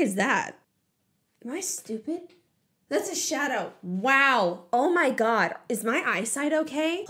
Is that? Am I stupid? That's a shadow. Wow. Oh my God. Is my eyesight okay?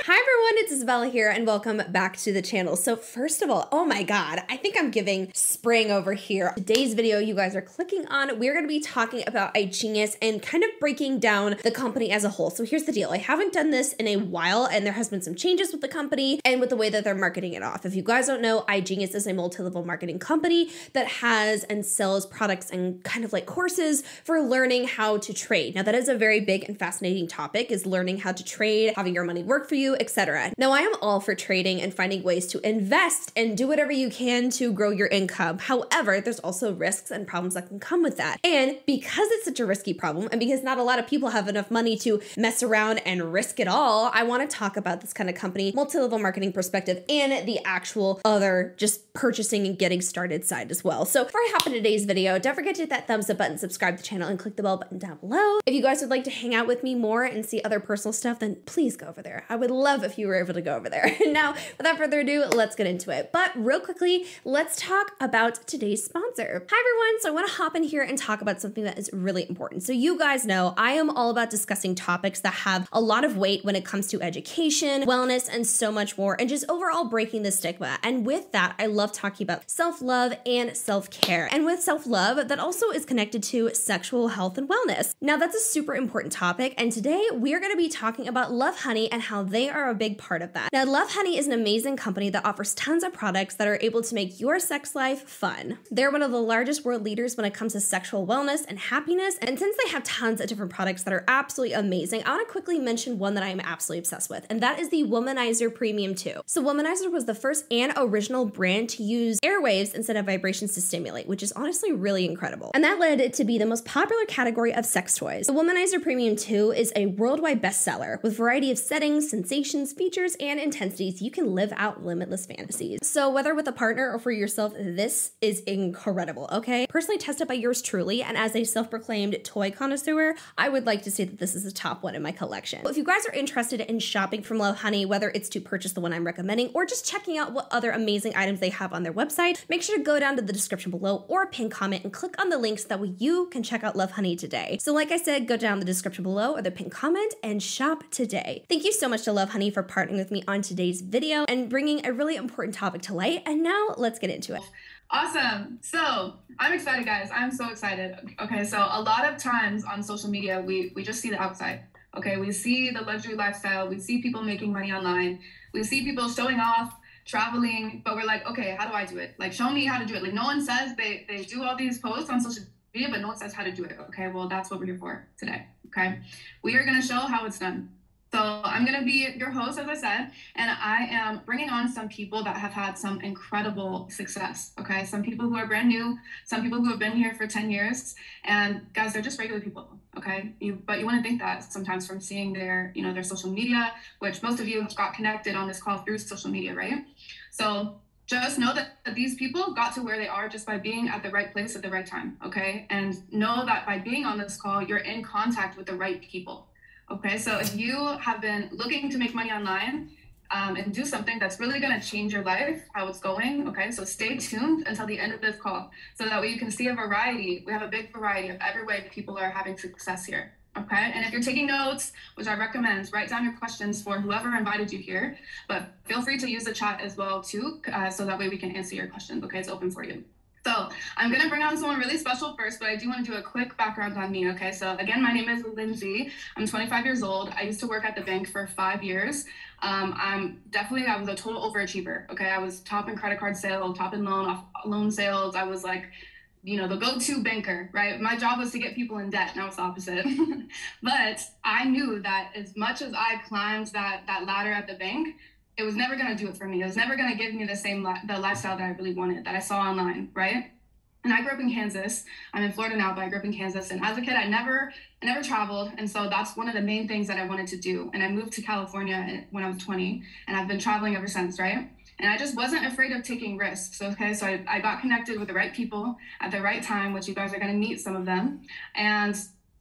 Hi everyone, it's Isabella here and welcome back to the channel. So first of all, oh my God, I think I'm giving spring over here. Today's video you guys are clicking on, we're gonna be talking about igenius and kind of breaking down the company as a whole. So here's the deal. I haven't done this in a while and there has been some changes with the company and with the way that they're marketing it off. If you guys don't know, igenius is a multi-level marketing company that has and sells products and kind of like courses for learning how to trade. Now that is a very big and fascinating topic, is learning how to trade, having your money work for you, etc. Now, I am all for trading and finding ways to invest and do whatever you can to grow your income. However, there's also risks and problems that can come with that. And because it's such a risky problem, and because not a lot of people have enough money to mess around and risk it all, I want to talk about this kind of company, multi-level marketing perspective, and the actual other just purchasing and getting started side as well. So before I hop into today's video, don't forget to hit that thumbs up button, subscribe to the channel, and click the bell button down below. If you guys would like to hang out with me more and see other personal stuff, then please go over there. I would love if you were able to go over there. Now, without further ado, let's get into it. But real quickly, let's talk about today's sponsor. Hi everyone, so I want to hop in here and talk about something that is really important. So you guys know I am all about discussing topics that have a lot of weight when it comes to education, wellness, and so much more, and just overall breaking the stigma. And with that, I love talking about self-love and self-care. And with self-love, that also is connected to sexual health and wellness. Now, that's a super important topic, and today we are going to be talking about Love Honey and how they are a big part of that. Now, Love Honey is an amazing company that offers tons of products that are able to make your sex life fun. They're one of the largest world leaders when it comes to sexual wellness and happiness, and since they have tons of different products that are absolutely amazing, I want to quickly mention one that I am absolutely obsessed with, and that is the Womanizer Premium 2. So Womanizer was the first and original brand to use airwaves instead of vibrations to stimulate, which is honestly really incredible. And that led it to be the most popular category of sex toys. The Womanizer Premium 2 is a worldwide bestseller with a variety of settings, sensations, features, and intensities. You can live out limitless fantasies. So whether with a partner or for yourself, this is incredible, okay? Personally tested by yours truly, and as a self-proclaimed toy connoisseur, I would like to say that this is the top one in my collection. But if you guys are interested in shopping from Love Honey, whether it's to purchase the one I'm recommending or just checking out what other amazing items they have on their website, make sure to go down to the description below or pin comment and click on the links that way you can check out Love Honey today. So like I said, go down the description below or the pin comment and shop today. Thank you so much to Love Honey for partnering with me on today's video and bringing a really important topic to light. And now let's get into it. Awesome. So I'm excited, guys. I'm so excited. Okay, so a lot of times on social media, we just see the outside. Okay, we see the luxury lifestyle. We see people making money online. We see people showing off, traveling, but we're like, okay, how do I do it? Like, show me how to do it. Like, no one says they do all these posts on social media, but no one says how to do it. Okay, well, that's what we're here for today. Okay, we are going to show how it's done. So I'm going to be your host, as I said, and I am bringing on some people that have had some incredible success, okay? Some people who are brand new, some people who have been here for 10 years, and guys, they're just regular people, okay? But you want to think that sometimes from seeing their, their social media, which most of you got connected on this call through social media, right? So just know that these people got to where they are just by being at the right place at the right time, okay? And know that by being on this call, you're in contact with the right people. Okay, so if you have been looking to make money online and do something that's really going to change your life, how it's going, okay, so stay tuned until the end of this call so that way you can see a variety. We have a big variety of every way people are having success here. Okay, and if you're taking notes, which I recommend, write down your questions for whoever invited you here, but feel free to use the chat as well too, so that way we can answer your questions. Okay, it's open for you. So I'm going to bring on someone really special first, but I do want to do a quick background on me, okay? So again, my name is Lindsay. I'm 25 years old. I used to work at the bank for 5 years. I was a total overachiever, okay? I was top in credit card sales, top in loan sales. I was like, the go-to banker, right? My job was to get people in debt. Now it's the opposite. But I knew that as much as I climbed that ladder at the bank, it was never going to do it for me. It was never going to give me the lifestyle that I really wanted, that I saw online, right? And I grew up in Kansas. I'm in Florida now, but I grew up in Kansas. And as a kid, I never traveled. And so that's one of the main things that I wanted to do. And I moved to California when I was 20, and I've been traveling ever since, right? And I just wasn't afraid of taking risks, okay? So I got connected with the right people at the right time, which you guys are going to meet some of them. And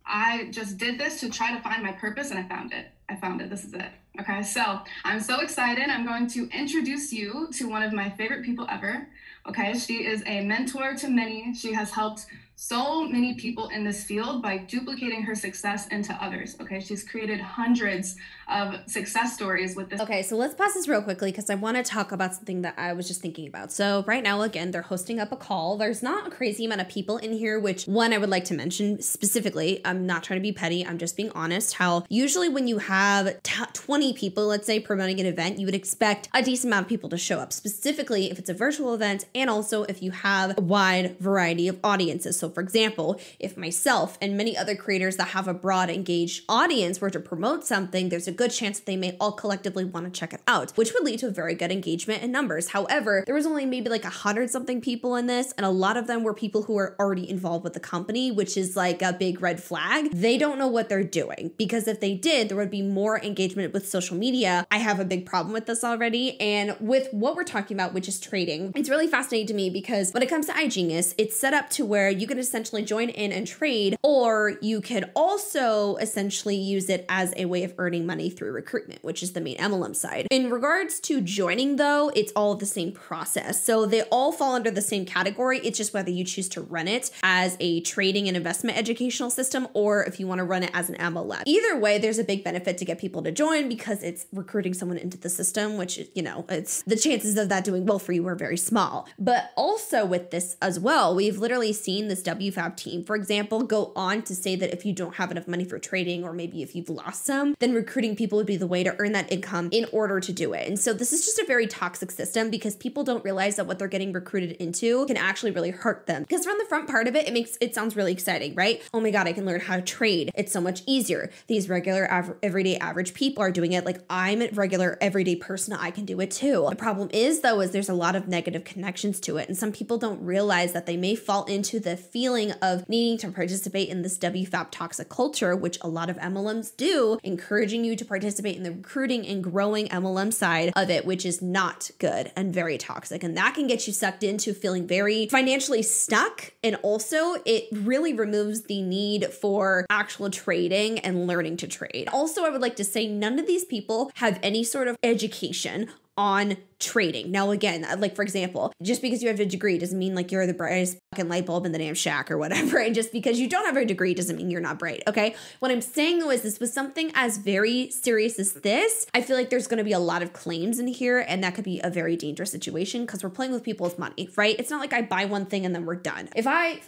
I just did this to try to find my purpose, and I found it. This is it. Okay, so I'm so excited. I'm going to introduce you to one of my favorite people ever. Okay, she is a mentor to many. She has helped so many people in this field by duplicating her success into others. Okay, she's created hundreds of success stories with this. Okay, so let's pause this real quickly because I want to talk about something that I was just thinking about. So right now, again, they're hosting up a call. There's not a crazy amount of people in here, which one I would like to mention specifically. I'm not trying to be petty. I'm just being honest. How usually when you have 20 people, let's say, promoting an event, you would expect a decent amount of people to show up, specifically if it's a virtual event and also if you have a wide variety of audiences. So for example, if myself and many other creators that have a broad engaged audience were to promote something, there's a good chance that they may all collectively want to check it out, which would lead to a very good engagement and numbers. However, there was only maybe like 100 something people in this, and a lot of them were people who are already involved with the company, which is like a big red flag. They don't know what they're doing, because if they did, there would be more engagement with social media. I have a big problem with this already. And with what we're talking about, which is trading, it's really fascinating to me because when it comes to igenius, it's set up to where you can essentially join in and trade, or you could also essentially use it as a way of earning money through recruitment, which is the main MLM side. In regards to joining though, it's all the same process. So they all fall under the same category. It's just whether you choose to run it as a trading and investment educational system, or if you want to run it as an MLM. Either way, there's a big benefit to get people to join because it's recruiting someone into the system, which, you know, it's the chances of that doing well for you are very small. But also with this as well, we've literally seen this WFABB team, for example, go on to say that if you don't have enough money for trading, or maybe if you've lost some, then recruiting people would be the way to earn that income in order to do it. And so this is just a very toxic system because people don't realize that what they're getting recruited into can actually really hurt them. Because from the front part of it, it sounds really exciting, right? Oh my God, I can learn how to trade. It's so much easier. These regular, everyday average people are doing it. Like, I'm a regular, everyday person. I can do it too. The problem is though, is there's a lot of negative connections to it. And some people don't realize that they may fall into the feeling of needing to participate in this WFABB toxic culture, which a lot of MLMs do, encouraging you to participate in the recruiting and growing MLM side of it, which is not good and very toxic. And that can get you sucked into feeling very financially stuck. And also it really removes the need for actual trading and learning to trade. Also, I would like to say none of these people have any sort of education on trading. Now, again, like for example, just because you have a degree doesn't mean like you're the brightest fucking light bulb in the damn shack or whatever. And just because you don't have a degree doesn't mean you're not bright. Okay. What I'm saying though is this was something as very serious as this. I feel like there's going to be a lot of claims in here, and that could be a very dangerous situation because we're playing with people's money, right? It's not like I buy one thing and then we're done. If I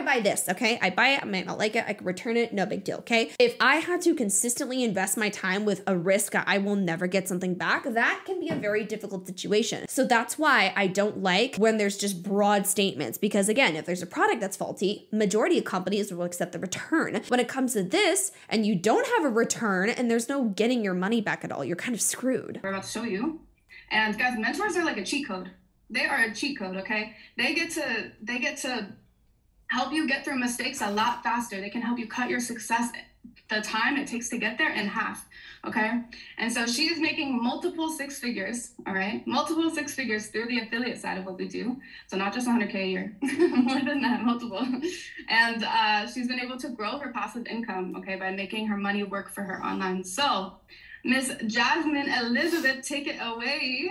buy this, okay, I buy it, I might not like it, I can return it, no big deal. Okay. If I had to consistently invest my time with a risk I will never get something back, that can be a very difficult situation. So that's why I don't like when there's just broad statements, because again, if there's a product that's faulty, majority of companies will accept the return. When it comes to this and you don't have a return and there's no getting your money back at all, you're kind of screwed. We're about to show you. And guys, mentors are like a cheat code. They are a cheat code, okay? They get to help you get through mistakes a lot faster. They can help you cut your success, the time it takes to get there, in half. Okay. And so she is making multiple six figures. All right. Multiple six figures through the affiliate side of what we do. So not just 100K a year, more than that, multiple. And she's been able to grow her passive income, okay, by making her money work for her online. So Miss Jasmine Elizabeth, take it away.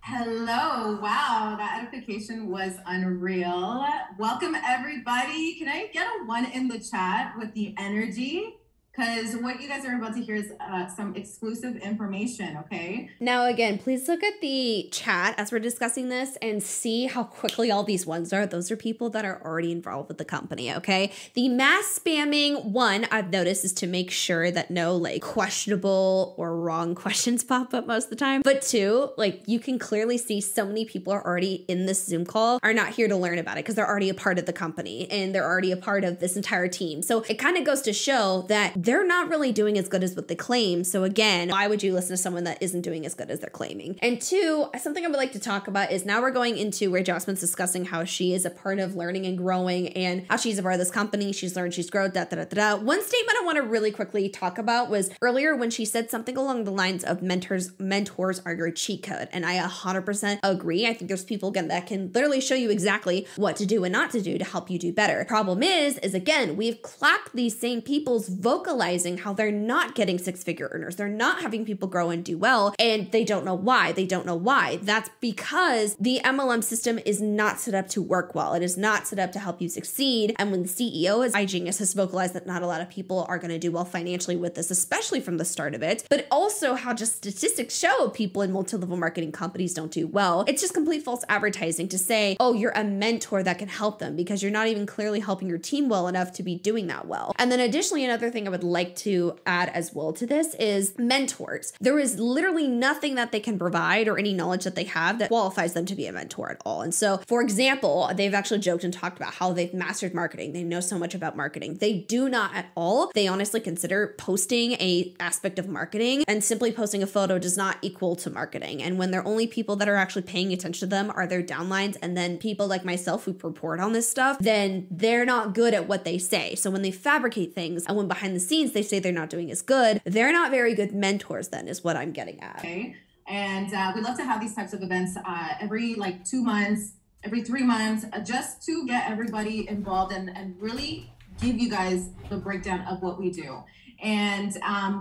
Hello. Wow, that edification was unreal. Welcome, everybody. Can I get a 1 in the chat with the energy? Because what you guys are about to hear is some exclusive information, okay? Now, again, please look at the chat as we're discussing this and see how quickly all these ones are. Those are people that are already involved with the company, okay? The mass spamming one I've noticed is to make sure that no like questionable or wrong questions pop up most of the time. But two, like you can clearly see so many people are already in this Zoom call are not here to learn about it because they're already a part of the company and they're already a part of this entire team. So it kind of goes to show that they're not really doing as good as what they claim. So again, why would you listen to someone that isn't doing as good as they're claiming? And two, something I would like to talk about is now we're going into where Jasmine's discussing how she is a part of learning and growing and how she's a part of this company. She's learned, she's grown, One statement I want to really quickly talk about was earlier when she said something along the lines of mentors are your cheat code. And I 100% agree. I think there's people again that can literally show you exactly what to do and not to do to help you do better. Problem is again, we've clocked these same people's vocal vocalizing how they're not getting six-figure earners. They're not having people grow and do well, and they don't know why. They don't know why. That's because the MLM system is not set up to work well. It is not set up to help you succeed. And when the CEO, as igenius, has vocalized that not a lot of people are going to do well financially with this, especially from the start of it, but also how just statistics show people in multi-level marketing companies don't do well. It's just complete false advertising to say, oh, you're a mentor that can help them, because you're not even clearly helping your team well enough to be doing that well. And then additionally, another thing I would like to add as well to this is mentors. There is literally nothing that they can provide or any knowledge that they have that qualifies them to be a mentor at all. And so, for example, they've actually joked and talked about how they've mastered marketing. They know so much about marketing. They do not at all. They honestly consider posting a aspect of marketing, and simply posting a photo does not equal to marketing. And when they're only people that are actually paying attention to them are their downlines, and then people like myself who report on this stuff, then they're not good at what they say. So when they fabricate things and when behind the scenes they say they're not doing as good, they're not very good mentors then, is what I'm getting at. Okay. And we love to have these types of events every 2 months, every 3 months, just to get everybody involved and really give you guys the breakdown of what we do. And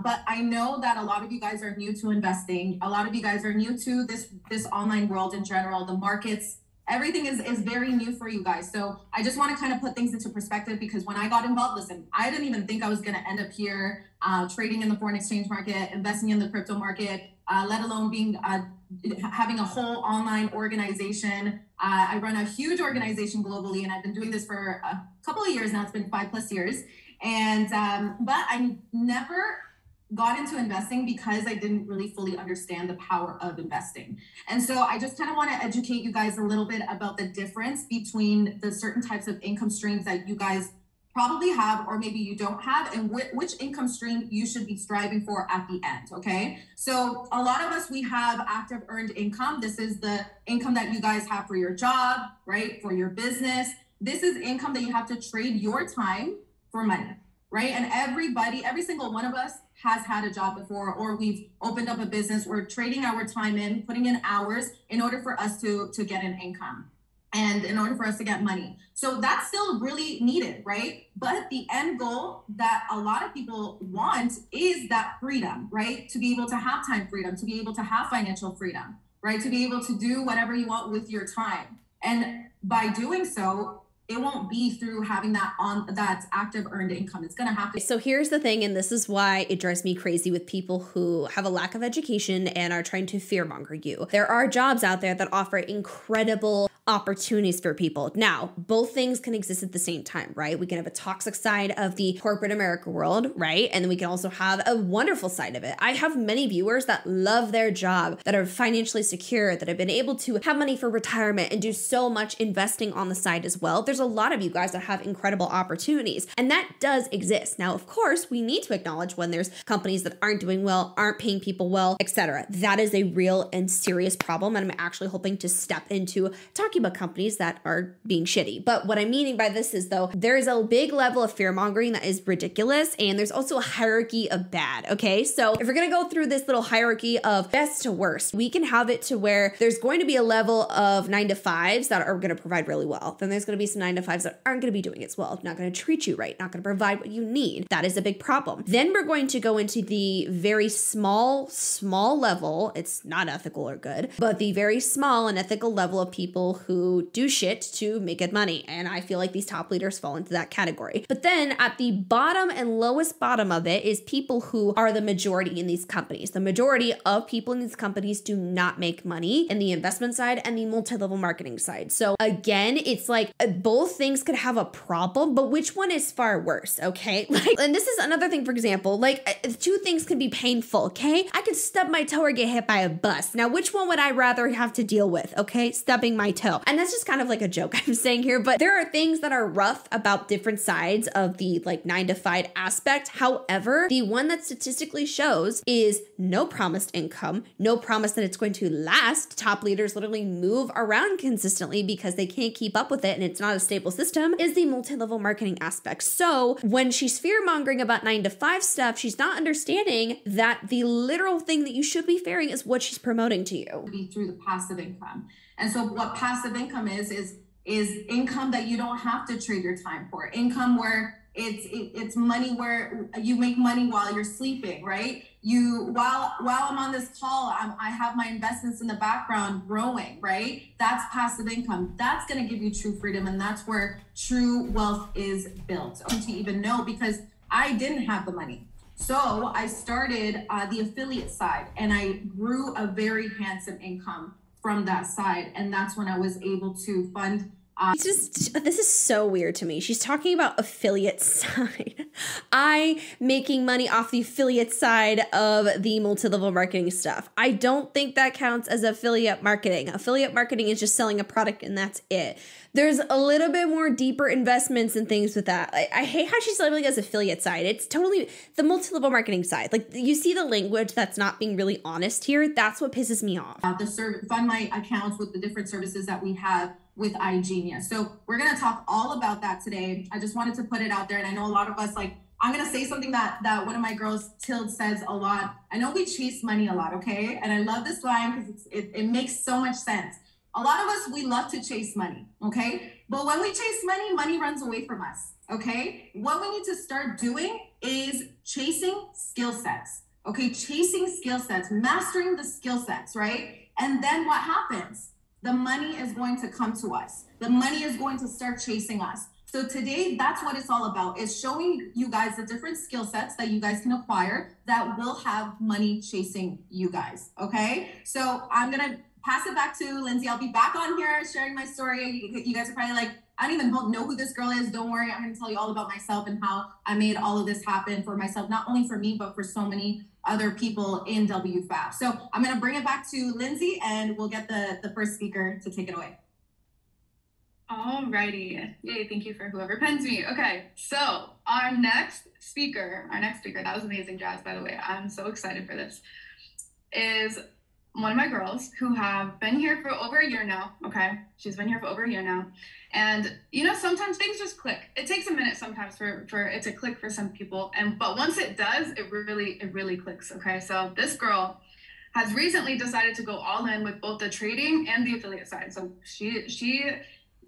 but I know that a lot of you guys are new to investing. A lot of you guys are new to this online world in general, the markets. Everything is very new for you guys. So I just want to kind of put things into perspective, because when I got involved, listen, I didn't even think I was going to end up here trading in the foreign exchange market, investing in the crypto market, let alone being having a whole online organization. I run a huge organization globally, and I've been doing this for a couple of years now. It's been 5+ years. And but I never got into investing because I didn't really fully understand the power of investing. And so I just kind of want to educate you guys a little bit about the difference between the certain types of income streams that you guys probably have, or maybe you don't have, and which income stream you should be striving for at the end. Okay, so a lot of us, we have active earned income. This is the income that you guys have for your job, right? For your business. This is income that you have to trade your time for money, right? And every single one of us has had a job before, or we've opened up a business. We're trading our time in, putting in hours in order for us to get an income and in order for us to get money. So that's still really needed, right? But the end goal that a lot of people want is that freedom, right? To be able to have time freedom, to be able to have financial freedom, right? To be able to do whatever you want with your time. And by doing so, it won't be through having that active earned income. It's going to have to. So here's the thing, and this is why it drives me crazy with people who have a lack of education and are trying to fearmonger you. There are jobs out there that offer incredible opportunities for people. Now, both things can exist at the same time, right? We can have a toxic side of the corporate America world, right? And then we can also have a wonderful side of it. I have many viewers that love their job, that are financially secure, that have been able to have money for retirement and do so much investing on the side as well. There's a lot of you guys that have incredible opportunities, and that does exist. Now, of course, we need to acknowledge when there's companies that aren't doing well, aren't paying people well, etc. That is a real and serious problem, and I'm actually hoping to step into talking about companies that are being shitty. But what I'm meaning by this is, though, there is a big level of fear mongering that is ridiculous, and there's also a hierarchy of bad, okay? So if we're gonna go through this little hierarchy of best to worst, we can have it to where there's going to be a level of 9-to-5s that are gonna provide really well. Then there's gonna be some 9-to-5s that aren't gonna be doing as well, not gonna treat you right, not gonna provide what you need. That is a big problem. Then we're going to go into the very small level, it's not ethical or good, but the very small and ethical level of people who do shit to make good money. And I feel like these top leaders fall into that category. But then at the bottom and lowest bottom of it is people who are the majority in these companies. The majority of people in these companies do not make money in the investment side and the multi-level marketing side. So again, it's like both things could have a problem, but which one is far worse, okay? And this is another thing, for example, two things can be painful, okay? I could stub my toe or get hit by a bus. Now, which one would I rather have to deal with, okay? Stubbing my toe. And that's just kind of like a joke I'm saying here, but there are things that are rough about different sides of the 9-to-5 aspect. However, the one that statistically shows is no promised income, no promise that it's going to last. Top leaders literally move around consistently because they can't keep up with it and it's not a stable system, is the multi-level marketing aspect. So when she's fear-mongering about 9-to-5 stuff, she's not understanding that the literal thing that you should be fearing is what she's promoting to you. Be through the passive income. And so what passive income is income that you don't have to trade your time for. Income where It's money where you make money while you're sleeping, right? While I'm on this call, I have my investments in the background growing, right? That's passive income. That's going to give you true freedom, and that's where true wealth is built. To even know, because I didn't have the money. So I started the affiliate side, and I grew a very handsome income from that side. And that's when I was able to fund. This is so weird to me. She's talking about affiliate side. I making money off the affiliate side of the multi-level marketing stuff. I don't think that counts as affiliate marketing. Affiliate marketing is just selling a product and that's it. There's a little bit more deeper investments and things with that. I hate how she's labeling as affiliate side. It's totally the multi-level marketing side. Like, you see the language that's not being really honest here. That's what pisses me off. Fund my accounts with the different services that we have with igenius. So we're going to talk all about that today. I just wanted to put it out there. And I know a lot of us, like, I'm going to say something that one of my girls, Tilde, says a lot. I know we chase money a lot, okay? And I love this line because it makes so much sense. A lot of us, we love to chase money, okay? But when we chase money, money runs away from us, okay? What we need to start doing is chasing skill sets, okay? Chasing skill sets, mastering the skill sets, right? And then what happens? The money is going to come to us. The money is going to start chasing us. So today, that's what it's all about, is showing you guys the different skill sets that you guys can acquire that will have money chasing you guys, okay? So I'm gonna pass it back to Lindsay. I'll be back on here sharing my story. You guys are probably like, I don't even know who this girl is. Don't worry, I'm gonna tell you all about myself and how I made all of this happen for myself, not only for me, but for so many other people in WFABB. So I'm gonna bring it back to Lindsay and we'll get the first speaker to take it away. Alrighty, yay, thank you for whoever pens me. Okay, so our next speaker, that was amazing, Jazz, by the way. I'm so excited for this, is one of my girls who have been here for over a year now, okay? She's been here for over a year now. And, you know, sometimes things just click. It takes a minute sometimes for it to click for some people. But once it does, it really clicks, okay? So this girl has recently decided to go all in with both the trading and the affiliate side. So she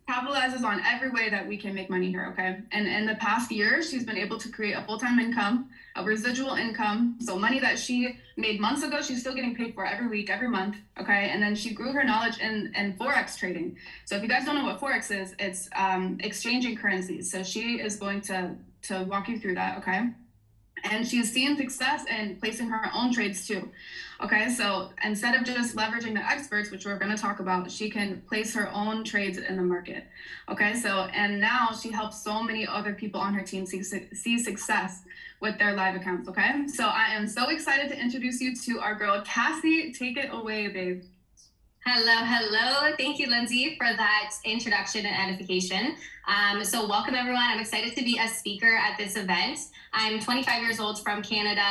capitalizes on every way that we can make money here, okay? And in the past year, she's been able to create a full-time income, a residual income. So money that she made months ago, she's still getting paid for every week, every month, okay? And then she grew her knowledge in forex trading. So if you guys don't know what forex is, it's exchanging currencies. So she is going to walk you through that, okay? And she's seen success in placing her own trades too. Okay, so instead of just leveraging the experts, which we're going to talk about, she can place her own trades in the market. Okay, so, and now she helps so many other people on her team see success with their live accounts. Okay, so I am so excited to introduce you to our girl, Cassie. Take it away, babe. Hello. Thank you, Lindsay, for that introduction and edification. So welcome, everyone. I'm excited to be a speaker at this event. I'm 25 years old from Canada,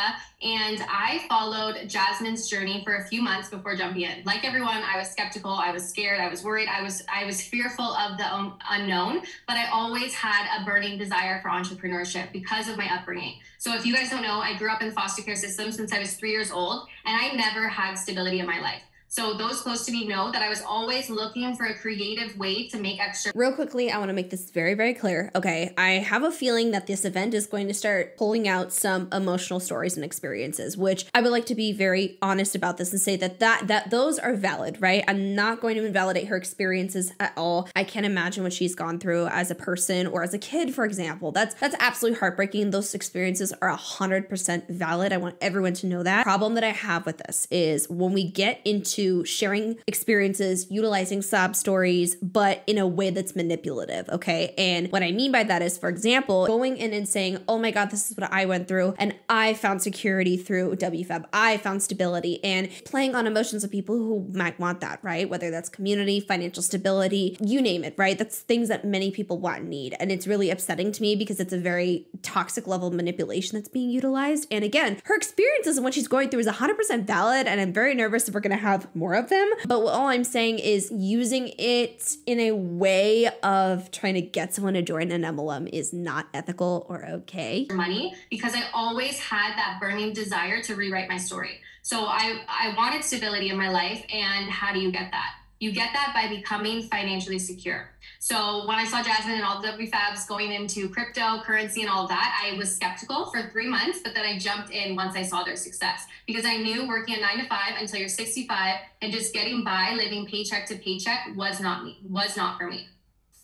and I followed Jasmine's journey for a few months before jumping in. Like everyone, I was skeptical, I was scared, I was worried, I was fearful of the unknown, but I always had a burning desire for entrepreneurship because of my upbringing. So if you guys don't know, I grew up in the foster care system since I was 3 years old, and I never had stability in my life. So those close to me know that I was always looking for a creative way to make extra. Real quickly, I want to make this very, very clear. Okay, I have a feeling that this event is going to start pulling out some emotional stories and experiences, which I would like to be very honest about this and say that those are valid, right? I'm not going to invalidate her experiences at all. I can't imagine what she's gone through as a person or as a kid, for example. That's absolutely heartbreaking. Those experiences are 100% valid. I want everyone to know that. The problem that I have with this is when we get into sharing experiences, utilizing sob stories, but in a way that's manipulative, okay? And what I mean by that is, for example, going in and saying, oh my God, this is what I went through, and I found security through WFABB, I found stability, and playing on emotions of people who might want that, right? Whether that's community, financial stability, you name it, right? That's things that many people want and need. And it's really upsetting to me because it's a very toxic level of manipulation that's being utilized. And again, her experiences and what she's going through is 100% valid, and I'm very nervous if we're gonna have more of them. But all I'm saying is using it in a way of trying to get someone to join an MLM is not ethical or okay. Money, because I always had that burning desire to rewrite my story. So I wanted stability in my life, and how do you get that? You get that by becoming financially secure. So when I saw Jasmine and all the WFABs going into cryptocurrency and all of that, I was skeptical for 3 months, but then I jumped in once I saw their success, because I knew working a 9 to 5 until you're 65 and just getting by, living paycheck to paycheck was not for me.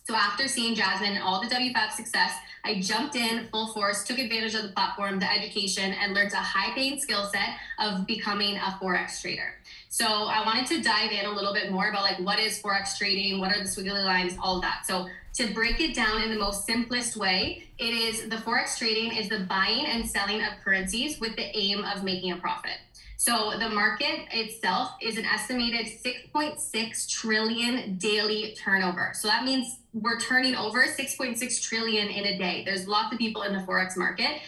So after seeing Jasmine and all the WFAB success, I jumped in full force, took advantage of the platform, the education, and learned a high-paying skill set of becoming a forex trader. So I wanted to dive in a little bit more about like what is forex trading, what are the squiggly lines, all of that. So to break it down in the most simplest way, it is the forex trading is the buying and selling of currencies with the aim of making a profit. So the market itself is an estimated 6.6 trillion daily turnover. So that means we're turning over 6.6 trillion in a day. There's lots of people in the forex market.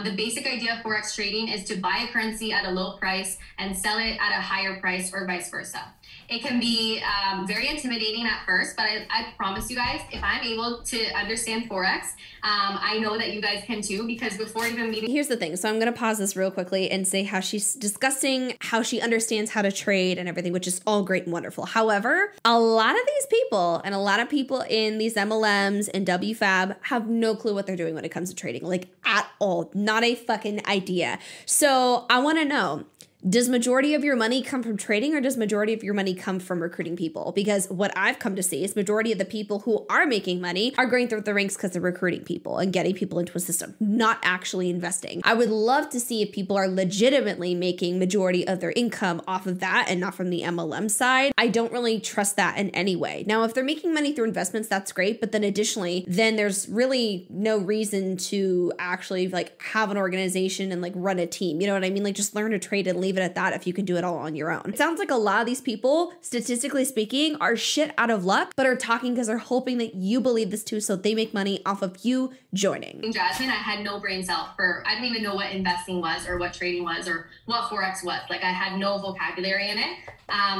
The basic idea of forex trading is to buy a currency at a low price and sell it at a higher price, or vice versa. It can be very intimidating at first, but I promise you guys, if I'm able to understand forex, I know that you guys can too, because before even meeting... Here's the thing. So I'm going to pause this real quickly and say how she's discussing how she understands how to trade and everything, which is all great and wonderful. However, a lot of these people and a lot of people in these MLMs and WFAB have no clue what they're doing when it comes to trading, like at all. Not a fucking idea. So I want to know, does majority of your money come from trading, or does majority of your money come from recruiting people? Because what I've come to see is majority of the people who are making money are going through the ranks because they're recruiting people and getting people into a system, not actually investing. I would love to see if people are legitimately making majority of their income off of that and not from the MLM side. I don't really trust that in any way. Now, if they're making money through investments, that's great. But then additionally, then there's really no reason to actually like have an organization and like run a team. You know what I mean? Like just learn to trade and leave it at that if you can do it all on your own. It sounds like a lot of these people, statistically speaking, are shit out of luck, but are talking because they're hoping that you believe this too, so they make money off of you joining. In Jasmine, I had no brain cell for, I didn't even know what investing was or what trading was or what forex was. Like I had no vocabulary in it.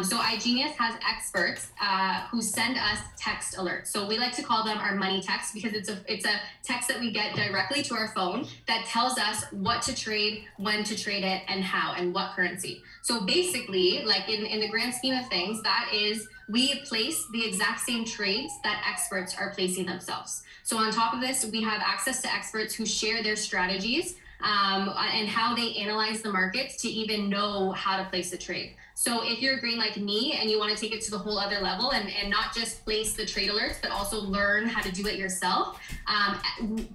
So igenius has experts who send us text alerts. So we like to call them our money text, because it's a text that we get directly to our phone that tells us what to trade, when to trade it, and how, and what currency. So basically, like in the grand scheme of things, that is, we place the exact same trades that experts are placing themselves. So on top of this, we have access to experts who share their strategies and how they analyze the markets to even know how to place a trade. So if you're green like me and you want to take it to the whole other level and not just place the trade alerts, but also learn how to do it yourself,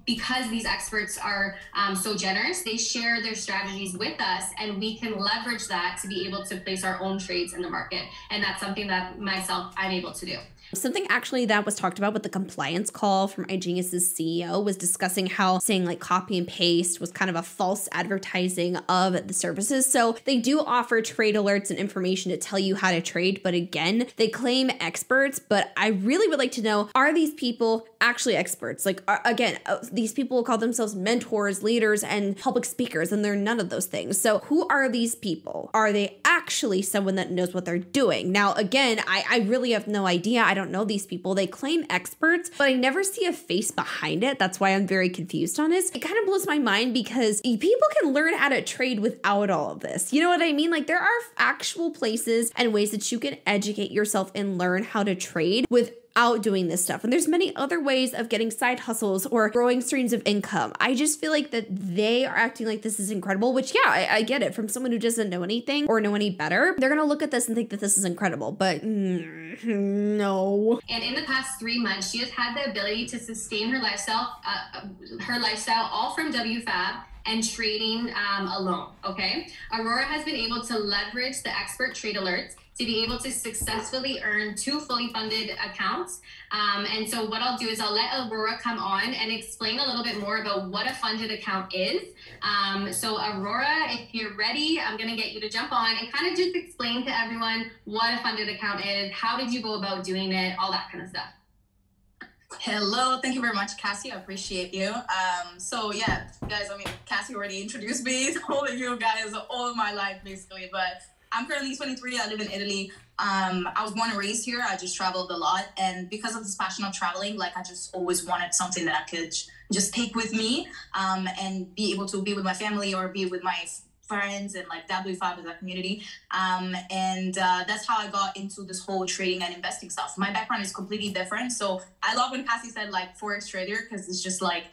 because these experts are so generous, they share their strategies with us, and we can leverage that to be able to place our own trades in the market. And that's something that I'm able to do. Something actually that was talked about with the compliance call from igenius's CEO was discussing how saying like copy and paste was kind of a false advertising of the services. So they do offer trade alerts and information to tell you how to trade. But again, they claim experts, but I really would like to know, are these people actually experts? Like, again, these people call themselves mentors, leaders, and public speakers, and they're none of those things. So who are these people? Are they actually someone that knows what they're doing? Now, again, I really have no idea. I don't know these people. They claim experts, but I never see a face behind it. That's why I'm very confused on this. It kind of blows my mind because people can learn how to trade without all of this. You know what I mean? Like there are actual places and ways that you can educate yourself and learn how to trade without doing this stuff. And there's many other ways of getting side hustles or growing streams of income. I just feel like that they are acting like this is incredible, which yeah, I get it. From someone who doesn't know anything or know any better, they're going to look at this and think that this is incredible, but no. And in the past 3 months, she has had the ability to sustain her lifestyle all from WFAB and trading alone, okay? Aurora has been able to leverage the expert trade alerts to be able to successfully earn 2 fully funded accounts. And so what I'll do is I'll let Aurora come on and explain a little bit more about what a funded account is. So Aurora, if you're ready, I'm gonna get you to jump on and kind of just explain to everyone what a funded account is, how did you go about doing it, all that kind of stuff. Hello, thank you very much, Cassie. I appreciate you. So yeah, guys, I mean, Cassie already introduced me, told you guys all of my life basically, but I'm currently 23. I live in Italy. I was born and raised here. I just traveled a lot. And because of this passion of traveling, like I just always wanted something that I could just take with me and be able to be with my family or be with my friends and like WFABB as a community. And that's how I got into this whole trading and investing stuff. My background is completely different. So I love when Cassie said like forex trader, because it's just like,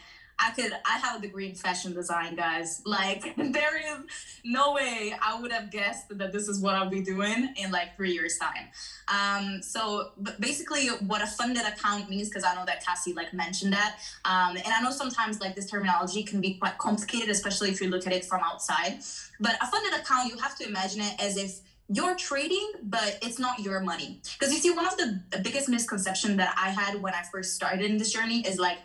I have a degree in fashion design, guys. Like, there is no way I would have guessed that this is what I'll be doing in like 3 years time. So basically what a funded account means, because I know that Cassie like mentioned that. And I know sometimes like this terminology can be quite complicated, especially if you look at it from outside. But a funded account, you have to imagine it as if you're trading, but it's not your money. Because you see, one of the biggest misconceptions that I had when I first started in this journey is like,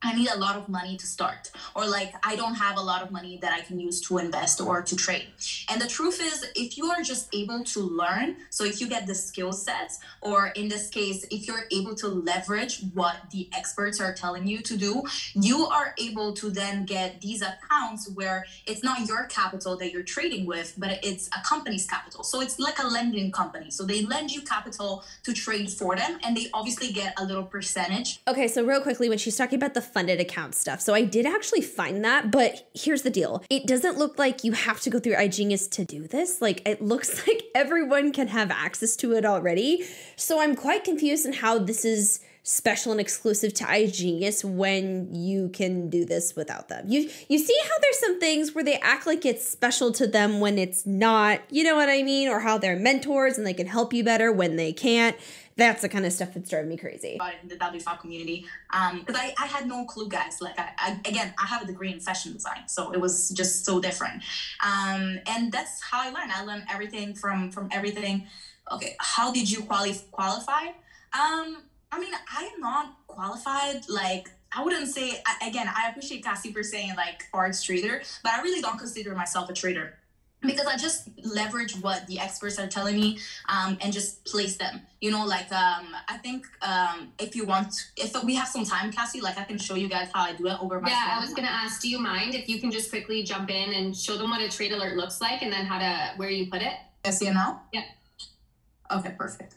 I need a lot of money to start, or like I don't have a lot of money that I can use to invest or to trade. And the truth is, if you are just able to learn, so if you get the skill sets, or in this case, if you're able to leverage what the experts are telling you to do, you are able to then get these accounts where it's not your capital that you're trading with, but it's a company's capital. So it's like a lending company. So they lend you capital to trade for them, and they obviously get a little percentage. Okay, so real quickly, when she's talking about the funded account stuff, so I did actually find that, but here's the deal. It doesn't look like you have to go through igenius to do this. Like, it looks like everyone can have access to it already. So I'm quite confused in how this is special and exclusive to igenius when you can do this without them. You see how there's some things where they act like it's special to them when it's not, you know what I mean? Or how they're mentors and they can help you better when they can't. That's the kind of stuff that's driving me crazy. In the WFABB community, because I had no clue, guys. Like, I have a degree in fashion design, so it was just so different. And that's how I learned. I learned everything from everything. Okay, how did you qualify? I mean, I am not qualified. Like, I wouldn't say, again, I appreciate Cassie for saying like forex trader, but I really don't consider myself a trader, because I just leverage what the experts are telling me and just place them. You know, like, I think if we have some time, Cassie, like I can show you guys how I do it over my phone. I was going to ask, do you mind if you can just quickly jump in and show them what a trade alert looks like and then where you put it? Yes, you know? Yeah. Okay, perfect.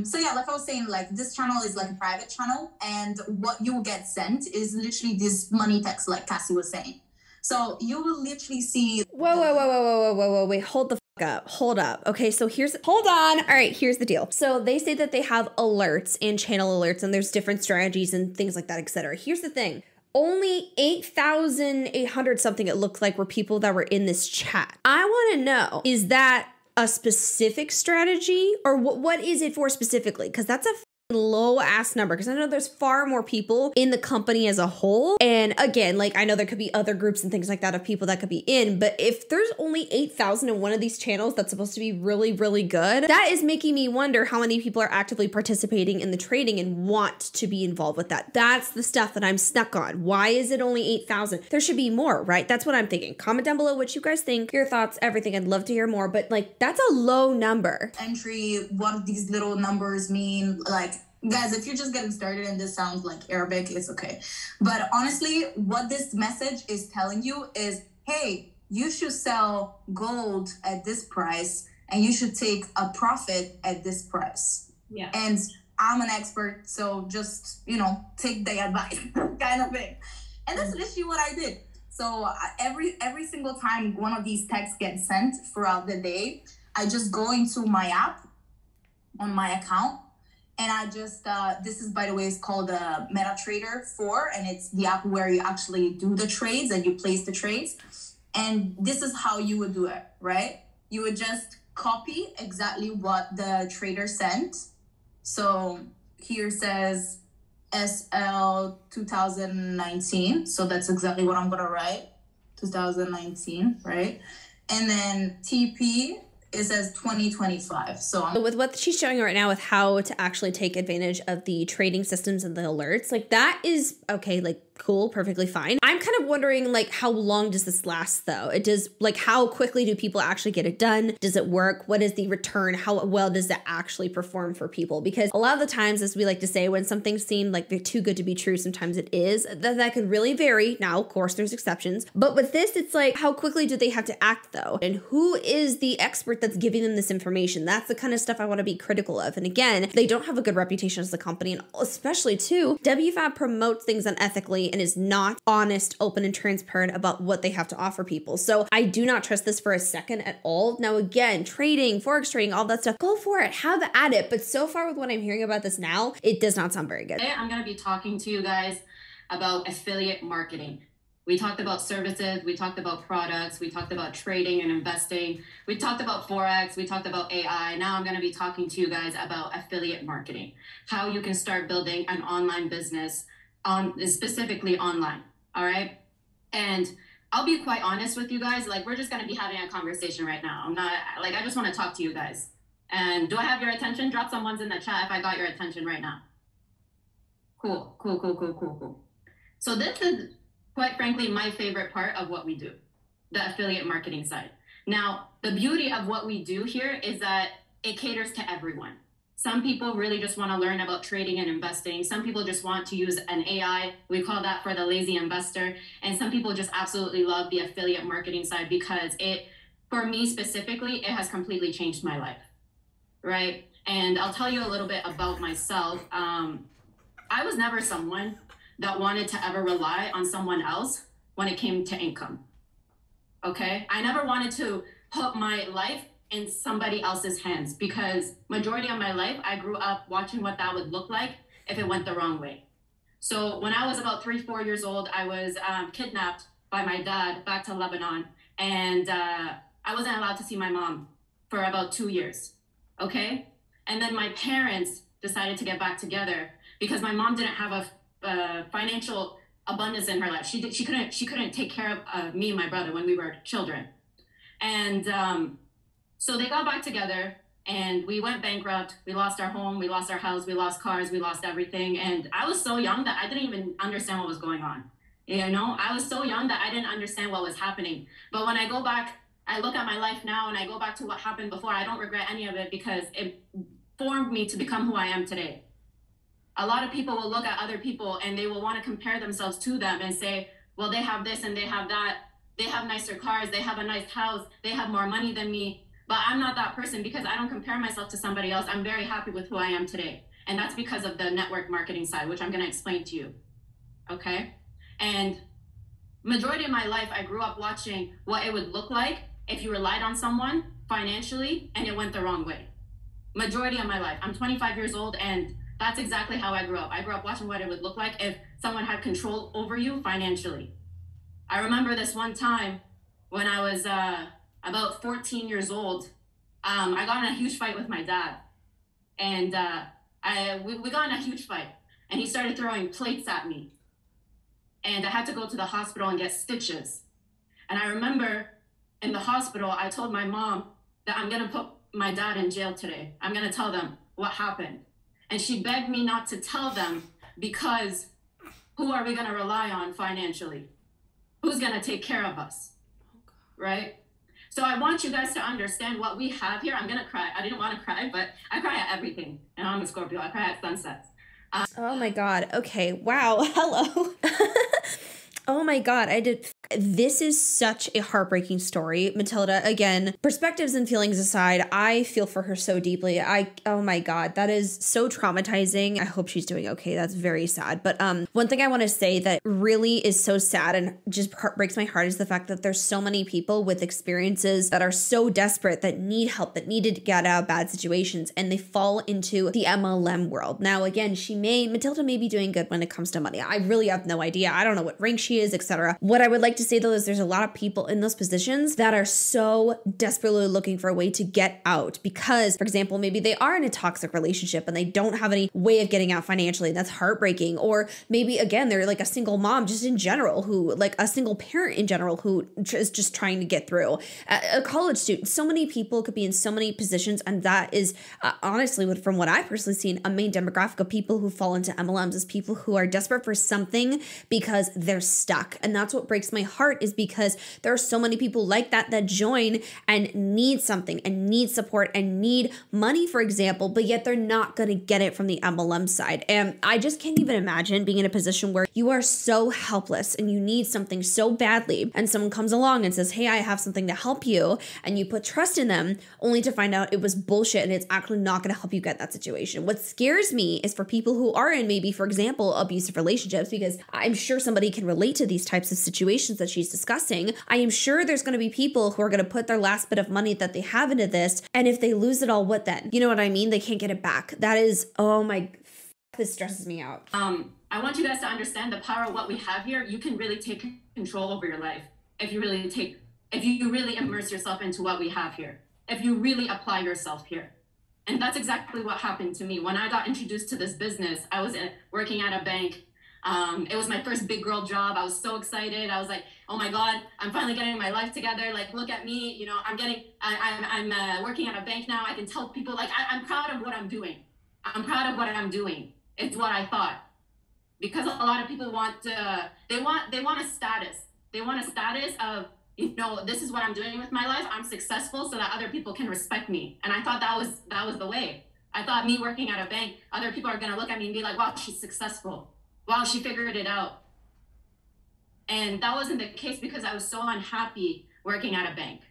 So yeah, like I was saying, like this channel is like a private channel, and what you will get sent is literally this money text, like Cassie was saying. So you will literally see. Whoa, wait, hold the fuck up. Hold up. Okay, so hold on. All right, here's the deal. So they say that they have alerts and channel alerts, and there's different strategies and things like that, etc. Here's the thing. Only 8,800 something it looked like were people that were in this chat. I want to know, is that a specific strategy, or what is it for specifically? Because that's a low ass number, because I know there's far more people in the company as a whole. And again, like I know there could be other groups and things like that of people that could be in, but if there's only 8,000 in one of these channels that's supposed to be really, really good, that is making me wonder how many people are actively participating in the trading and want to be involved with that. That's the stuff that I'm stuck on. Why is it only 8,000? There should be more, right? That's what I'm thinking. Comment down below what you guys think, your thoughts, everything. I'd love to hear more, but like that's a low number. Entry, what these little numbers mean, like, guys, if you're just getting started and this sounds like Arabic, it's okay. But honestly, what this message is telling you is, hey, you should sell gold at this price and you should take a profit at this price. Yeah. And I'm an expert, so just, you know, take the advice kind of thing. And that's literally what I did. So every single time one of these texts gets sent throughout the day, I just go into my app on my account. And I just, this is, by the way, it's called MetaTrader 4, and it's the app where you actually do the trades and you place the trades. And this is how you would do it, right? You would just copy exactly what the trader sent. So here says SL 2019. So that's exactly what I'm going to write, 2019, right? And then TP, it says 2025. So with what she's showing right now with how to actually take advantage of the trading systems and the alerts, like that is okay, like cool, perfectly fine. I'm kind of wondering like how long does this last though? It does, like how quickly do people actually get it done? Does it work? What is the return? How well does it actually perform for people? Because a lot of the times, as we like to say, when something seemed like they're too good to be true, sometimes it is. That can really vary. Now, of course, there's exceptions. But with this, it's like, how quickly do they have to act though? And who is the expert that's giving them this information. That's the kind of stuff I want to be critical of. And again, they don't have a good reputation as a company. And especially too, WFAB promotes things unethically and is not honest, open, and transparent about what they have to offer people. So I do not trust this for a second at all. Now, again, trading, forex trading, all that stuff, go for it, have at it. But so far with what I'm hearing about this now, it does not sound very good. Today, I'm going to be talking to you guys about affiliate marketing. We talked about services, we talked about products, we talked about trading and investing, we talked about forex, we talked about AI. Now I'm going to be talking to you guys about affiliate marketing, how you can start building an online business, specifically online. All right. And I'll be quite honest with you guys. Like, we're just going to be having a conversation right now. I just want to talk to you guys. And do I have your attention? Drop some ones in the chat if I got your attention right now. Cool. So this is, quite frankly, my favorite part of what we do, the affiliate marketing side. Now, the beauty of what we do here is that it caters to everyone. Some people really just want to learn about trading and investing. Some people just want to use an AI. We call that for the lazy investor. And some people just absolutely love the affiliate marketing side because for me specifically, it has completely changed my life, right? And I'll tell you a little bit about myself. I was never someone that wanted to ever rely on someone else when it came to income. Okay? I never wanted to put my life in somebody else's hands because majority of my life, I grew up watching what that would look like if it went the wrong way. So when I was about 3-4 years old, I was kidnapped by my dad back to Lebanon. And I wasn't allowed to see my mom for about 2 years. Okay? And then my parents decided to get back together because my mom didn't have a financial abundance in her life. She couldn't take care of me and my brother when we were children. And so they got back together and we went bankrupt. We lost our home, we lost our house, we lost cars, we lost everything. And I was so young that I didn't even understand what was going on. You know, I was so young that I didn't understand what was happening. But when I go back, I look at my life now and I go back to what happened before, I don't regret any of it because it formed me to become who I am today. A lot of people will look at other people and they will want to compare themselves to them and say, well, they have this and they have that. They have nicer cars. They have a nice house. They have more money than me. But I'm not that person because I don't compare myself to somebody else. I'm very happy with who I am today. And that's because of the network marketing side, which I'm going to explain to you. Okay? And majority of my life, I grew up watching what it would look like if you relied on someone financially and it went the wrong way. Majority of my life. I'm 25 years old and that's exactly how I grew up. I grew up watching what it would look like if someone had control over you financially. I remember this one time when I was about 14 years old. I got in a huge fight with my dad. And we got in a huge fight. And he started throwing plates at me. And I had to go to the hospital and get stitches. And I remember in the hospital, I told my mom that I'm going to put my dad in jail today. I'm going to tell them what happened. And she begged me not to tell them because who are we going to rely on financially? Who's going to take care of us? Right? So I want you guys to understand what we have here. I'm going to cry. I didn't want to cry, but I cry at everything. And I'm a Scorpio. I cry at sunsets. Oh my God. Okay. Wow. Hello. Oh my God. This is such a heartbreaking story. Matilda, again, perspectives and feelings aside, I feel for her so deeply. Oh my God, that is so traumatizing. I hope she's doing okay. That's very sad. But one thing I want to say that really is so sad and just breaks my heart is the fact that there's so many people with experiences that are so desperate that need help, that need to get out of bad situations, and they fall into the MLM world. Now, again, Matilda may be doing good when it comes to money. I really have no idea. I don't know what rank she is, etc. What I would like to say though is there's a lot of people in those positions that are so desperately looking for a way to get out because, for example, maybe they are in a toxic relationship and they don't have any way of getting out financially. That's heartbreaking. Or maybe again, they're like a single mom just in general like a single parent in general who is just trying to get through. A college student. So many people could be in so many positions, and that is honestly, from what I've personally seen, a main demographic of people who fall into MLMs is people who are desperate for something because they're stuck. stuck. And that's what breaks my heart, is because there are so many people like that that join and need something and need support and need money, for example, but yet they're not going to get it from the MLM side. And I just can't even imagine being in a position where you are so helpless and you need something so badly, and someone comes along and says, hey, I have something to help you, and you put trust in them only to find out it was bullshit and it's actually not going to help you get that situation. What scares me is for people who are in, maybe, for example, abusive relationships, because I'm sure somebody can relate to these types of situations that she's discussing. I am sure there's going to be people who are going to put their last bit of money that they have into this, and if they lose it all, what then? You know what I mean? They can't get it back. That is, oh my, this stresses me out. I want you guys to understand the power of what we have here. You can really take control over your life if you really immerse yourself into what we have here, if you really apply yourself here. And that's exactly what happened to me. When I got introduced to this business, I was working at a bank. It was my first big girl job. I was so excited. I was like, oh my God, I'm finally getting my life together. Like, look at me, you know, I'm working at a bank now. I can tell people, like, I'm proud of what I'm doing. I'm proud of what I'm doing. It's what I thought. Because a lot of people want they want a status. They want a status of, you know, this is what I'm doing with my life. I'm successful so that other people can respect me. And I thought that was the way. I thought me working at a bank, other people are gonna look at me and be like, wow, she's successful. Wow, she figured it out. And that wasn't the case, because I was so unhappy working at a bank.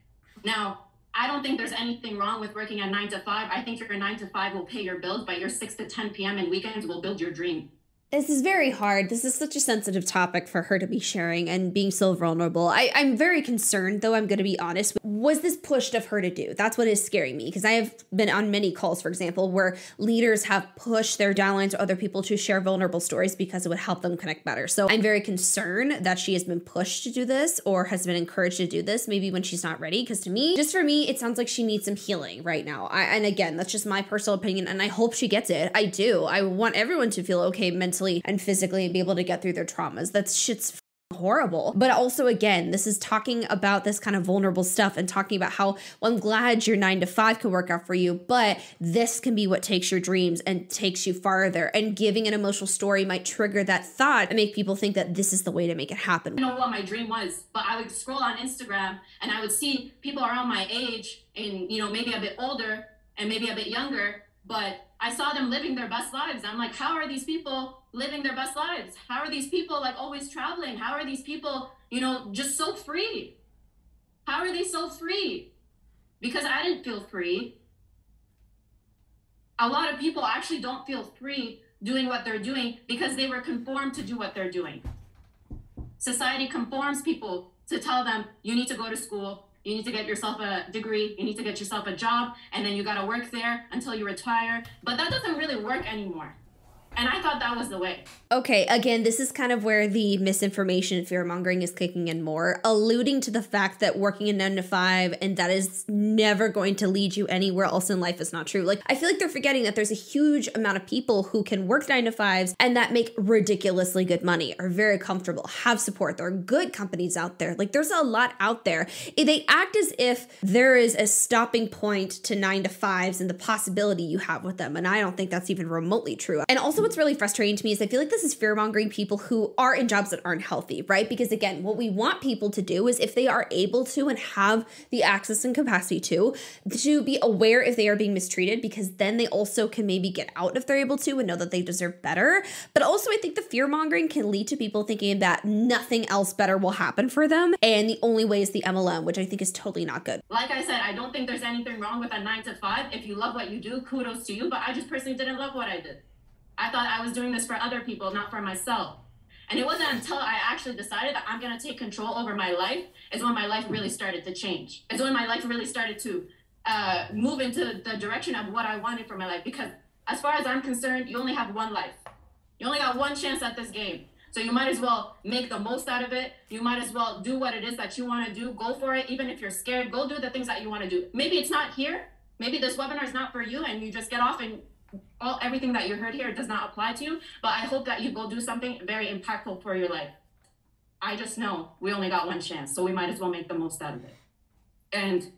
Now, I don't think there's anything wrong with working at 9 to 5. I think your 9 to 5 will pay your bills, but your 6 to 10 p.m. and weekends will build your dream. This is very hard. This is such a sensitive topic for her to be sharing and being so vulnerable. I'm very concerned, though, I'm going to be honest. Was this pushed of her to do? That's what is scaring me, because I have been on many calls, for example, where leaders have pushed their downlines or other people to share vulnerable stories because it would help them connect better. So I'm very concerned that she has been pushed to do this or has been encouraged to do this, maybe when she's not ready. Because to me, just for me, it sounds like she needs some healing right now. And again, that's just my personal opinion, and I hope she gets it. I do. I want everyone to feel okay mentally and physically and be able to get through their traumas. That shit's horrible. But also, again, this is talking about this kind of vulnerable stuff and talking about how, well, I'm glad your 9 to 5 can work out for you, but this can be what takes your dreams and takes you farther. And giving an emotional story might trigger that thought and make people think that this is the way to make it happen. I don't know what my dream was, but I would scroll on Instagram and I would see people around my age and, you know, maybe a bit older and maybe a bit younger, but I saw them living their best lives. I'm like, how are these people living their best lives? How are these people like always traveling? How are these people, you know, just so free? How are they so free? Because I didn't feel free. A lot of people actually don't feel free doing what they're doing because they were conformed to do what they're doing. Society conforms people to tell them, you need to go to school, you need to get yourself a degree, you need to get yourself a job, and then you gotta work there until you retire. But that doesn't really work anymore. And I thought that was the way. Okay, again, this is kind of where the misinformation and fear-mongering is kicking in more, alluding to the fact that working a 9 to 5 and that is never going to lead you anywhere else in life is not true. Like, I feel like they're forgetting that there's a huge amount of people who can work 9 to 5s and that make ridiculously good money, are very comfortable, have support. There are good companies out there. Like, there's a lot out there. They act as if there is a stopping point to 9 to 5s and the possibility you have with them. And I don't think that's even remotely true. And also, what's really frustrating to me is I feel like this is fear-mongering people who are in jobs that aren't healthy, right? Because again, what we want people to do is, if they are able to and have the access and capacity to be aware if they are being mistreated, because then they also can maybe get out if they're able to and know that they deserve better. But also, I think the fear-mongering can lead to people thinking that nothing else better will happen for them, and the only way is the MLM, which I think is totally not good. Like I said, I don't think there's anything wrong with a 9 to 5. If you love what you do, kudos to you, but I just personally didn't love what I did. I thought I was doing this for other people, not for myself. And it wasn't until I actually decided that I'm going to take control over my life is when my life really started to change. It's when my life really started to move into the direction of what I wanted for my life. Because as far as I'm concerned, you only have one life. You only got one chance at this game. So you might as well make the most out of it. You might as well do what it is that you want to do. Go for it. Even if you're scared, go do the things that you want to do. Maybe it's not here. Maybe this webinar is not for you and you just get off and everything that you heard here does not apply to you, but I hope that you go do something very impactful for your life. I just know we only got one chance, so we might as well make the most out of it. And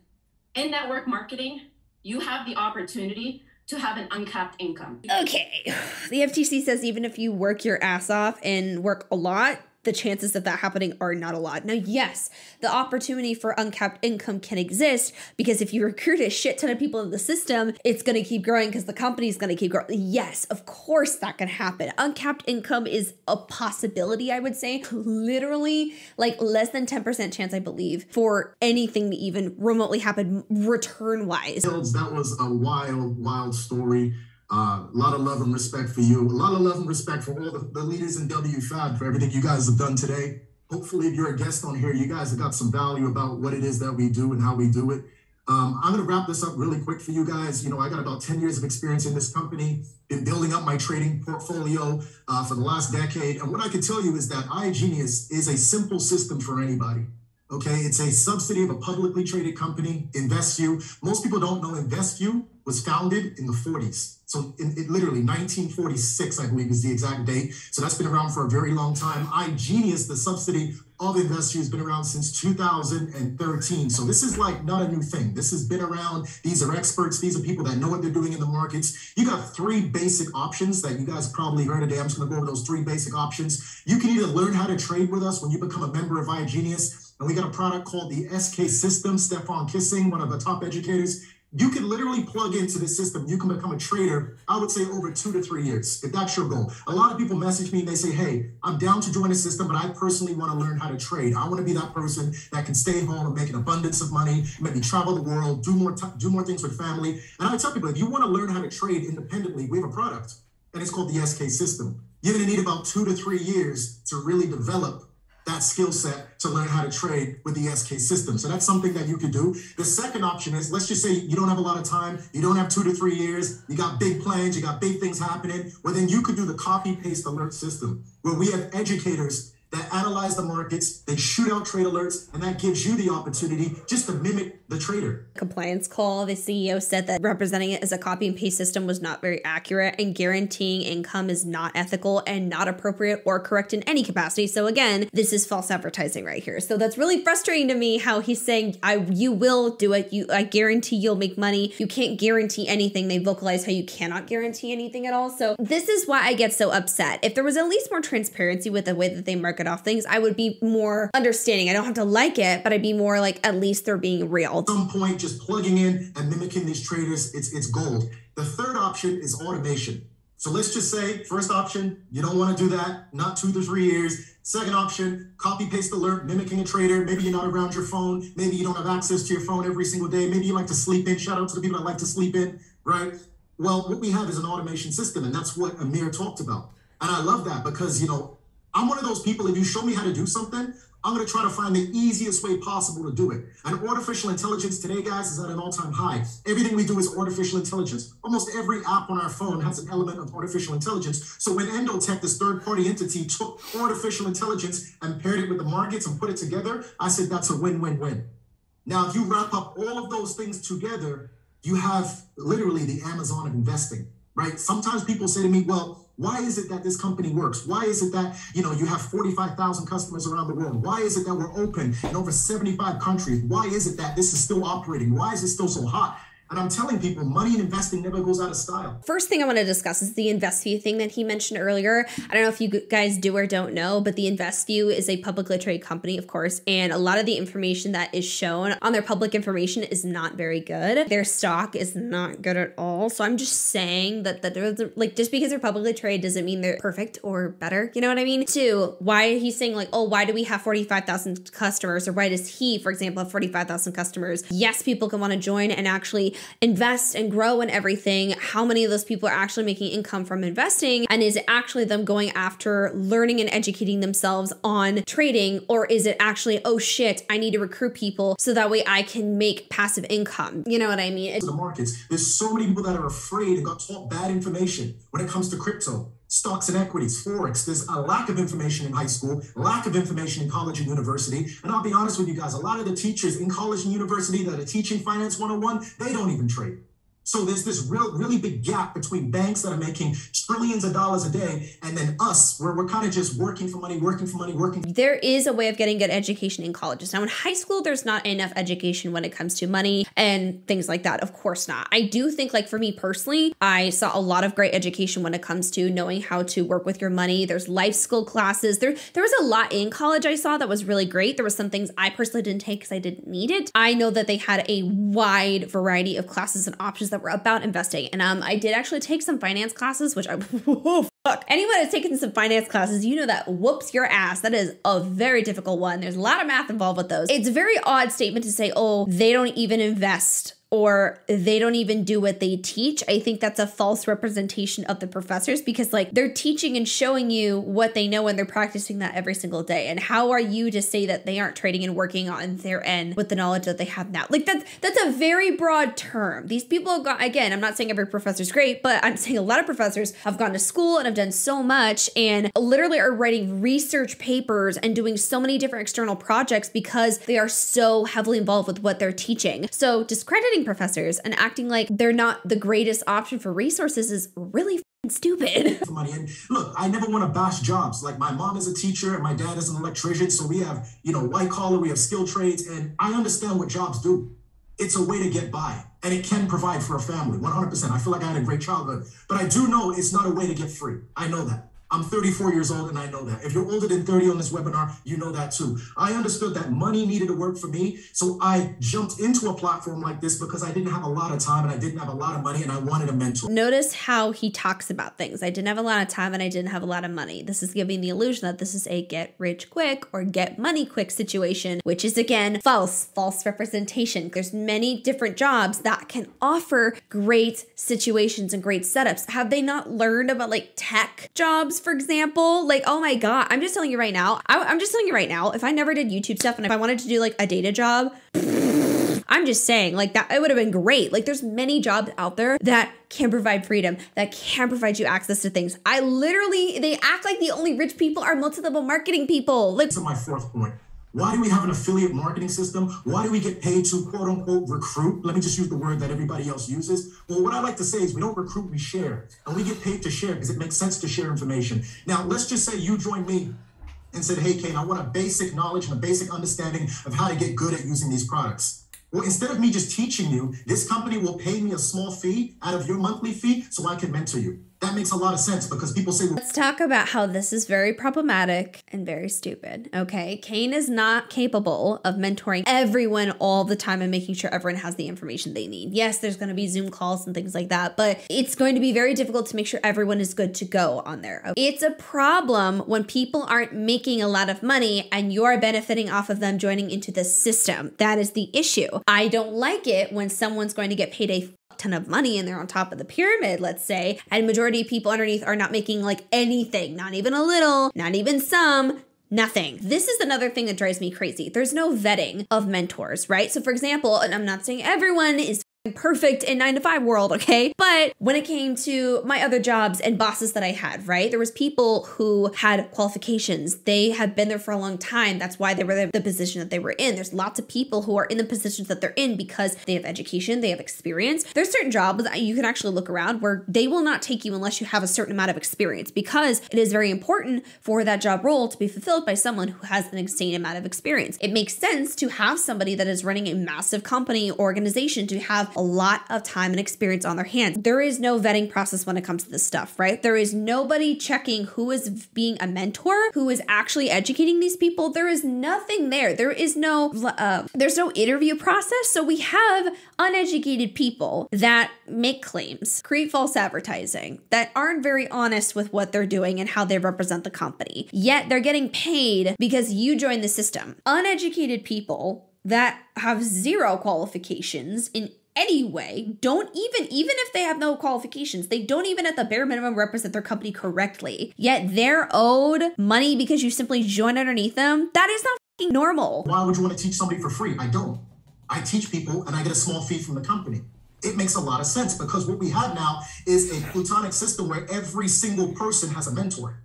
in network marketing, you have the opportunity to have an uncapped income. Okay, the FTC says even if you work your ass off and work a lot, the chances of that happening are not a lot. Now, yes, the opportunity for uncapped income can exist because if you recruit a shit ton of people in the system, it's going to keep growing because the company's going to keep growing. Yes, of course that can happen. Uncapped income is a possibility, I would say. Literally like less than 10% chance, I believe, for anything to even remotely happen return-wise. That was a wild, wild story. A lot of love and respect for you. A lot of love and respect for all the leaders in WFABB for everything you guys have done today. Hopefully, if you're a guest on here, you guys have got some value about what it is that we do and how we do it. I'm going to wrap this up really quick for you guys. You know, I got about 10 years of experience in this company, been building up my trading portfolio for the last decade. And what I can tell you is that igenius is a simple system for anybody. Okay, it's a subsidy of a publicly traded company, InvestU. Most people don't know InvestU was founded in the 40s. So it literally 1946, I believe is the exact date. So that's been around for a very long time. igenius, the subsidy of InvestU, has been around since 2013. So this is like not a new thing. This has been around. These are experts. These are people that know what they're doing in the markets. You got three basic options that you guys probably heard today. I'm just going to go over those three basic options. You can either learn how to trade with us when you become a member of igenius. And we got a product called the SK System. Stefan Kissing, one of the top educators. You can literally plug into the system. You can become a trader, I would say over 2 to 3 years, if that's your goal. A lot of people message me and they say, hey, I'm down to join a system, but I personally want to learn how to trade. I want to be that person that can stay home and make an abundance of money, maybe travel the world, do more things with family. And I tell people, if you want to learn how to trade independently, we have a product, and it's called the SK System. You're going to need about 2 to 3 years to really develop that skill set to learn how to trade with the SK System. So that's something that you could do. The second option is, let's just say you don't have a lot of time, you don't have 2 to 3 years, you got big plans, you got big things happening. Well, then you could do the copy paste alert system, where we have educators that analyze the markets, they shoot out trade alerts, and that gives you the opportunity just to mimic the trader. Compliance call, the CEO said that representing it as a copy and paste system was not very accurate, and guaranteeing income is not ethical and not appropriate or correct in any capacity. So again, this is false advertising right here. So that's really frustrating to me how he's saying, you will do it. I guarantee you'll make money. You can't guarantee anything. They vocalize how you cannot guarantee anything at all. So this is why I get so upset. If there was at least more transparency with the way that they market off things, I would be more understanding. I don't have to like it, but I'd be more like, at least they're being real. At some point, just plugging in and mimicking these traders, it's gold. The third option is automation. So let's just say, first option, you don't want to do that, not 2 to 3 years. Second option, copy paste alert, mimicking a trader. Maybe you're not around your phone. Maybe you don't have access to your phone every single day. Maybe you like to sleep in. Shout out to the people that like to sleep in, right? Well, what we have is an automation system, and that's what Amir talked about. And I love that because, you know, I'm one of those people, if you show me how to do something, I'm going to try to find the easiest way possible to do it. And artificial intelligence today, guys, is at an all-time high. Everything we do is artificial intelligence. Almost every app on our phone has an element of artificial intelligence. So when endotech, this third-party entity, took artificial intelligence and paired it with the markets and put it together, I said that's a win-win-win. Now, if you wrap up all of those things together, you have literally the Amazon of investing, right? Sometimes people say to me, well, why is it that this company works? Why is it that, you know, you have 45,000 customers around the world? Why is it that we're open in over 75 countries? Why is it that this is still operating? Why is it still so hot? And I'm telling people, money and investing never goes out of style. First thing I want to discuss is the InvestView thing that he mentioned earlier. I don't know if you guys do or don't know, but the InvestView is a publicly traded company, of course, and a lot of the information that is shown on their public information is not very good. Their stock is not good at all. So I'm just saying that they're like, just because they're publicly traded doesn't mean they're perfect or better. You know what I mean? Two, why he's saying like, oh, why do we have 45,000 customers? Or why does he, for example, have 45,000 customers? Yes, people can want to join and actually invest and grow and everything. How many of those people are actually making income from investing? And is it actually them going after learning and educating themselves on trading? Or is it actually, oh shit, I need to recruit people so that way I can make passive income? You know what I mean? The markets, there's so many people that are afraid and got taught bad information when it comes to crypto, stocks and equities, forex. There's a lack of information in high school, lack of information in college and university. And I'll be honest with you guys, a lot of the teachers in college and university that are teaching Finance 101, they don't even trade. So there's this really big gap between banks that are making trillions of dollars a day and then us, where we're kind of just working for money. There is a way of getting good education in colleges. Now in high school, there's not enough education when it comes to money and things like that. Of course not. I do think, like, for me personally, I saw a lot of great education when it comes to knowing how to work with your money. There's life skill classes. There was a lot in college I saw that was really great. There was some things I personally didn't take because I didn't need it. I know that they had a wide variety of classes and options that were about investing. And I did actually take some finance classes, which oh, fuck. Anyone that's taken some finance classes, you know that whoops your ass. That is a very difficult one. There's a lot of math involved with those. It's a very odd statement to say, oh, they don't even invest or they don't even do what they teach. I think that's a false representation of the professors, because like they're teaching and showing you what they know and they're practicing that every single day. And how are you to say that they aren't trading and working on their end with the knowledge that they have now? Like that's a very broad term. These people have got, again, I'm not saying every professor's great, but I'm saying a lot of professors have gone to school and have done so much and literally are writing research papers and doing so many different external projects because they are so heavily involved with what they're teaching. So discrediting professors and acting like they're not the greatest option for resources is really stupid. Money. And look, I never want to bash jobs. Like my mom is a teacher and my dad is an electrician. So we have, white collar, we have skilled trades, and I understand what jobs do. It's a way to get by and it can provide for a family, 100%. I feel like I had a great childhood, but I do know it's not a way to get free. I know that. I'm 34 years old and I know that. If you're older than 30 on this webinar, you know that too. I understood that money needed to work for me. So I jumped into a platform like this because I didn't have a lot of time and I didn't have a lot of money and I wanted a mentor. Notice how he talks about things. I didn't have a lot of time and I didn't have a lot of money. This is giving the illusion that this is a get rich quick or get money quick situation, which is again, false representation. There's many different jobs that can offer great situations and great setups. Have they not learned about like tech jobs, for example? Like, oh my God, I'm just telling you right now. I'm just telling you right now, if I never did YouTube stuff and if I wanted to do like a data job, I'm just saying like that, it would have been great. Like there's many jobs out there that can provide freedom, that can provide you access to things. They act like the only rich people are multi-level marketing people. Like, to my fourth point. Why do we have an affiliate marketing system? Why do we get paid to quote unquote recruit? Let me just use the word that everybody else uses. Well, what I like to say is we don't recruit, we share. And we get paid to share because it makes sense to share information. Now, let's just say you joined me and said, hey, Kane, I want a basic knowledge and a basic understanding of how to get good at using these products. Well, instead of me just teaching you, this company will pay me a small fee out of your monthly fee so I can mentor you. That makes a lot of sense because people say, well, let's talk about how this is very problematic and very stupid. Okay. Kane is not capable of mentoring everyone all the time and making sure everyone has the information they need. Yes, there's going to be Zoom calls and things like that, but it's going to be very difficult to make sure everyone is good to go on there. Okay? It's a problem when people aren't making a lot of money and you're benefiting off of them joining into the system. That is the issue. I don't like it when someone's going to get paid a ton of money and they're on top of the pyramid, let's say, and majority of people underneath are not making like anything, not even a little, not even some, nothing. This is another thing that drives me crazy. There's no vetting of mentors, right? So for example, and I'm not saying everyone is perfect in 9-to-5 world, okay? But when it came to my other jobs and bosses that I had, right? There was people who had qualifications. They had been there for a long time. That's why they were the position that they were in. There's lots of people who are in the positions that they're in because they have education, they have experience. There's certain jobs that you can actually look around where they will not take you unless you have a certain amount of experience, because it is very important for that job role to be fulfilled by someone who has an insane amount of experience. It makes sense to have somebody that is running a massive company organization to have a lot of time and experience on their hands. There is no vetting process when it comes to this stuff, right? There is nobody checking who is being a mentor, who is actually educating these people. There is nothing there. There's no interview process. So we have uneducated people that make claims, create false advertising, that aren't very honest with what they're doing and how they represent the company. Yet they're getting paid because you joined the system. Uneducated people that have zero qualifications in any way, don't even if they have no qualifications, they don't even at the bare minimum represent their company correctly. Yet they're owed money because you simply join underneath them. That is not fucking normal. Why would you want to teach somebody for free? I don't. I teach people and I get a small fee from the company. It makes a lot of sense because what we have now is a plutonic system where every single person has a mentor.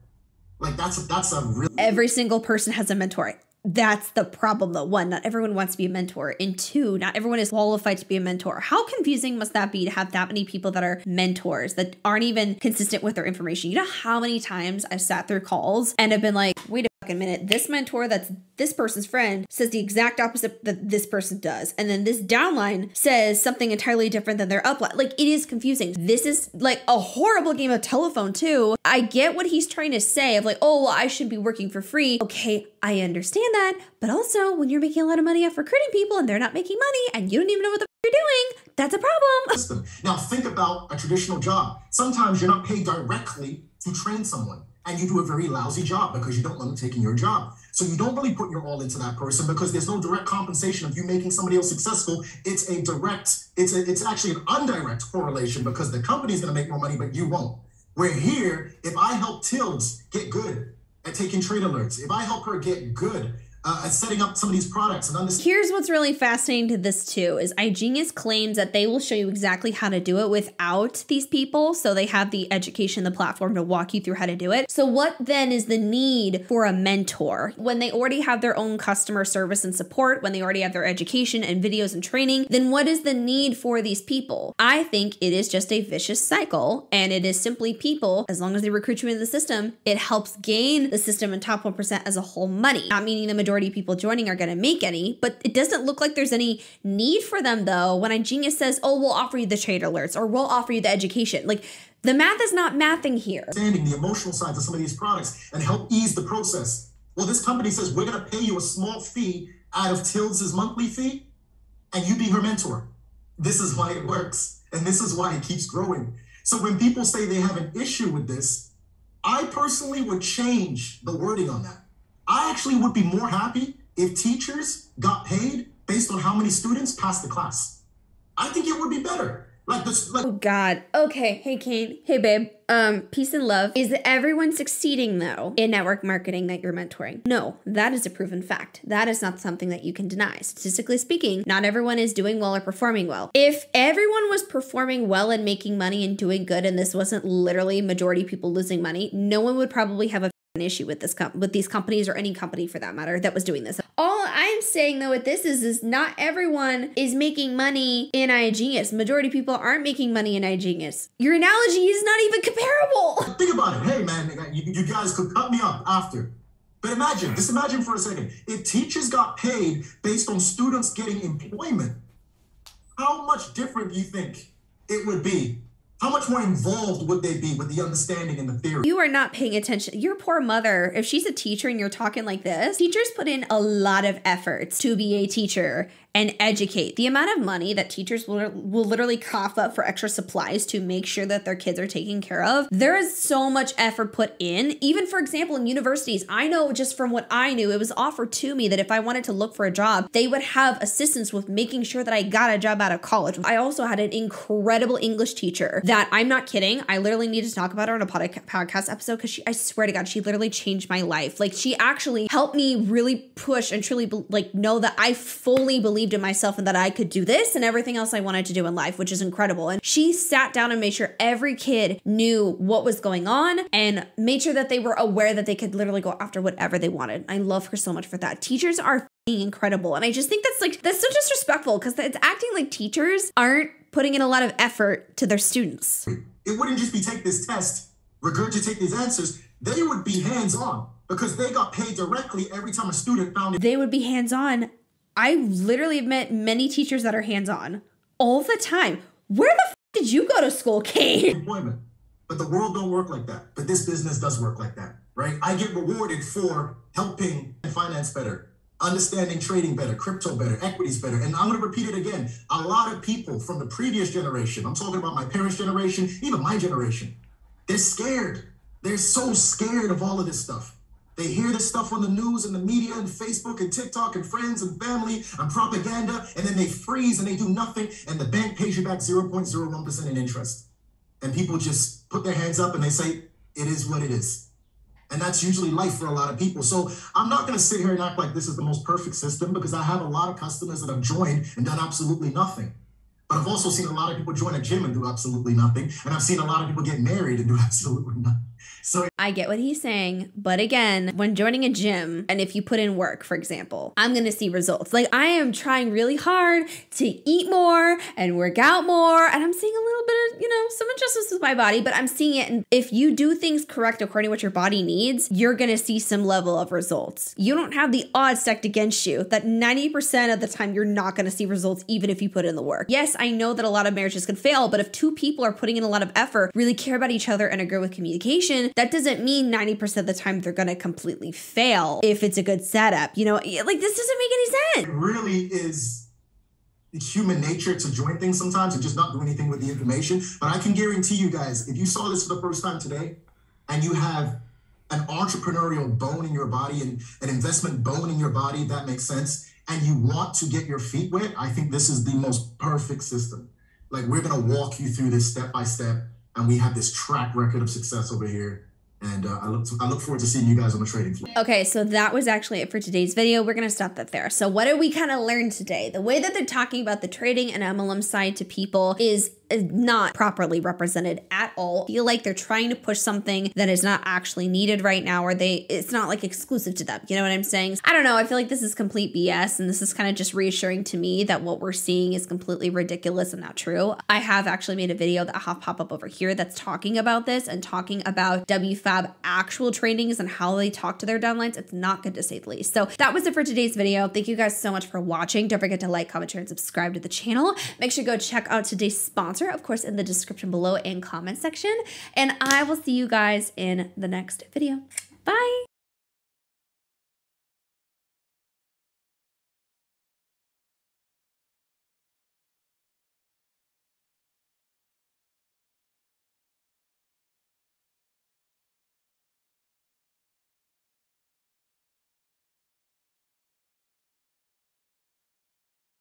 Like that's a real... Every single person has a mentor. That's the problem though. One, not everyone wants to be a mentor. And two, not everyone is qualified to be a mentor. How confusing must that be to have that many people that are mentors that aren't even consistent with their information? You know how many times I've sat through calls and have been like, wait a fucking minute, this mentor that's this person's friend says the exact opposite that this person does. And then this downline says something entirely different than their upline. Like, it is confusing. This is like a horrible game of telephone too. I get what he's trying to say of like, oh, well, I should be working for free. Okay, I understand that. But also when you're making a lot of money off recruiting people and they're not making money and you don't even know what the you're doing, that's a problem. Now think about a traditional job. Sometimes you're not paid directly to train someone and you do a very lousy job because you don't want them taking your job. So you don't really put your all into that person because there's no direct compensation of you making somebody else successful. It's a direct, it's actually an indirect correlation because the company's gonna make more money, but you won't. Where here, if I help Tilds get good at taking trade alerts, if I help her get good at setting up some of these products and understand. Here's what's really fascinating to this too is igenius claims that they will show you exactly how to do it without these people. So they have the education, the platform to walk you through how to do it. So what then is the need for a mentor? When they already have their own customer service and support, when they already have their education and videos and training, then what is the need for these people? I think it is just a vicious cycle, and it is simply people, as long as they recruit you into the system, it helps gain the system and top 1% as a whole money. Not meaning the majority of people joining are going to make any, but it doesn't look like there's any need for them though. When igenius says, oh, we'll offer you the trade alerts or we'll offer you the education, like the math is not mathing here. Understanding the emotional sides of some of these products and help ease the process. Well, this company says we're going to pay you a small fee out of Tilds' monthly fee and you be her mentor. This is why it works. And this is why it keeps growing. So when people say they have an issue with this, I personally would change the wording on that. I actually would be more happy if teachers got paid based on how many students passed the class. I think it would be better. Like this. Like, oh God. Okay. Hey, Kane. Hey, babe. Peace and love. Is everyone succeeding though in network marketing that you're mentoring? No, that is a proven fact. That is not something that you can deny. Statistically speaking, not everyone is doing well or performing well. If everyone was performing well and making money and doing good, and this wasn't literally majority people losing money, no one would probably have an issue with this with these companies or any company for that matter that was doing this. All I'm saying though with this is not everyone is making money in igenius. Majority of people aren't making money in igenius. Your analogy is not even comparable. Think about it. Hey man, you guys could cut me up after. But just imagine for a second, if teachers got paid based on students getting employment, how much different do you think it would be? How much more involved would they be with the understanding and the theory? You are not paying attention. Your poor mother, if she's a teacher and you're talking like this, teachers put in a lot of effort to be a teacher and educate. The amount of money that teachers will literally cough up for extra supplies to make sure that their kids are taken care of. There is so much effort put in. Even for example, in universities, I know just from what I knew, it was offered to me that if I wanted to look for a job, they would have assistance with making sure that I got a job out of college. I also had an incredible English teacher that, I'm not kidding, I literally need to talk about her on a podcast episode because I swear to God, she literally changed my life. Like, she actually helped me really push and truly know that I fully believed in myself and that I could do this and everything else I wanted to do in life, which is incredible. And she sat down and made sure every kid knew what was going on and made sure that they were aware that they could literally go after whatever they wanted. I love her so much for that. Teachers are incredible. And I just think that's so disrespectful because it's acting like teachers aren't putting in a lot of effort to their students. It wouldn't just be take this test, regurgitate these answers. They would be hands-on because they got paid directly every time a student found it. They would be hands-on. I literally have met many teachers that are hands-on all the time. Where the f did you go to school, Kate? Employment. But the world don't work like that. But this business does work like that, right? I get rewarded for helping finance better, understanding trading better, crypto better, equities better. And I'm going to repeat it again. A lot of people from the previous generation, I'm talking about my parents' generation, even my generation, they're scared. They're so scared of all of this stuff. They hear this stuff on the news and the media and Facebook and TikTok and friends and family and propaganda, and then they freeze and they do nothing, and the bank pays you back 0.01% in interest. And people just put their hands up and they say, it is what it is. And that's usually life for a lot of people. So I'm not going to sit here and act like this is the most perfect system because I have a lot of customers that have joined and done absolutely nothing. But I've also seen a lot of people join a gym and do absolutely nothing. And I've seen a lot of people get married and do absolutely nothing. So I get what he's saying, but again, when joining a gym and if you put in work, for example, I'm gonna see results. Like I am trying really hard to eat more and work out more, and I'm seeing a little bit of, you know, some adjustments with my body, but I'm seeing it. And if you do things correct according to what your body needs, you're gonna see some level of results. You don't have the odds stacked against you that 90% of the time you're not gonna see results even if you put in the work. Yes, I know that a lot of marriages can fail, but if two people are putting in a lot of effort, really care about each other and agree with communication, that doesn't mean 90% of the time they're gonna completely fail if it's a good setup. You know, like this doesn't make any sense. it really is human nature to join things sometimes and just not do anything with the information. But I can guarantee you guys, if you saw this for the first time today and you have an entrepreneurial bone in your body and an investment bone in your body, if that makes sense, and you want to get your feet wet, I think this is the most perfect system. Like we're gonna walk you through this step by step, and we have this track record of success over here. And I look forward to seeing you guys on the trading floor. Okay, so that was actually it for today's video. We're gonna stop that there. So what did we kind of learn today? The way that they're talking about the trading and MLM side to people is not properly represented at all. I feel like they're trying to push something that is not actually needed right now, or it's not like exclusive to them. You know what I'm saying? I don't know. I feel like this is complete BS, and this is kind of just reassuring to me that what we're seeing is completely ridiculous and not true. I have actually made a video that I'll have pop up over here that's talking about this and talking about WFABB actual trainings and how they talk to their downlines. It's not good to say the least. So that was it for today's video. Thank you guys so much for watching. Don't forget to like, comment, share, and subscribe to the channel. Make sure to go check out today's sponsor, of course, in the description below and comment section. And I will see you guys in the next video. Bye.